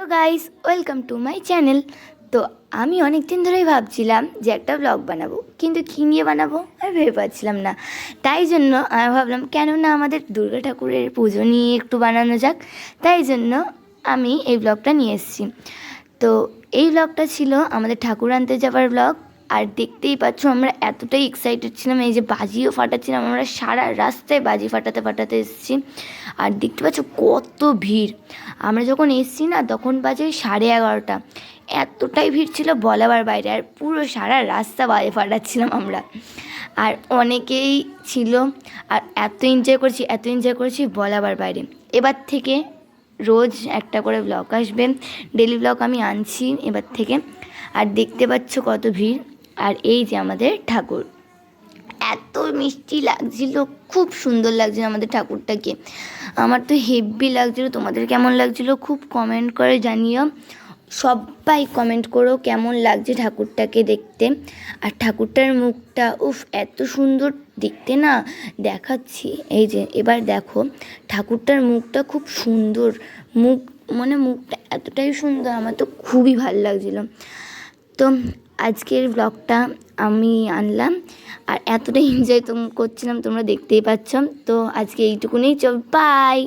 তো guys, welcome to my channel. তো আমি অনেক দিন ধরেই ভাবছিলাম যে একটা ব্লগ বানাবো, কিন্তু কী নিয়ে বানাবো আমি ভেবে পাচ্ছিলাম না। তাই জন্য আমি ভাবলাম কেন না আমাদের দুর্গা ঠাকুরের পুজো নিয়ে একটু বানানো যাক। তাই জন্য আমি এই ব্লগটা নিয়ে এসেছি। তো এই ব্লগটা ছিল আমাদের ঠাকুর আনতে যাওয়ার ব্লগ। আর দেখতেই পাচ্ছ আমরা এতটাই এক্সাইটেড ছিলাম, এই যে বাজিও ফাটাচ্ছিলাম, আমরা সারা রাস্তায় বাজি ফাটাতে ফাটাতে এসেছি। আর দেখতে পাচ্ছ কত ভিড়। আমরা যখন এসেছি না তখন বাজে 11:30। এতটাই ভিড় ছিল বলাবার বাইরে, আর পুরো সারা রাস্তা বাজি ফাটাচ্ছিলাম আমরা। আর অনেকেই ছিল, আর এত এনজয় করেছি বলাবার বাইরে। এবার থেকে রোজ একটা করে ব্লগ আসবে, ডেলি ব্লগ আমি আনছি এবার থেকে। আর দেখতে পাচ্ছ কত ভিড়। আর এই যে আমাদের ঠাকুর, এত মিষ্টি লাগছিল, খুব সুন্দর লাগছিল আমাদের ঠাকুরটাকে। আমার তো হেভি লাগছিল, তোমাদের কেমন লাগছিল খুব কমেন্ট করে জানিও। সবাই কমেন্ট করো কেমন লাগছে ঠাকুরটাকে দেখতে। আর ঠাকুরটার মুখটা এত সুন্দর দেখতে না, দেখাচ্ছি। এই যে এবার দেখো, ঠাকুরটার মুখটা খুব সুন্দর। মুখটা এতটাই সুন্দর, আমার তো খুবই ভালো লাগছিল। তো আজকের ব্লগটা আমি আনলাম, আর এতটাই এনজয় করছিলাম, তোমরা দেখতেই পাচ্ছ। তো আজকে এইটুকুনি, চল বাই।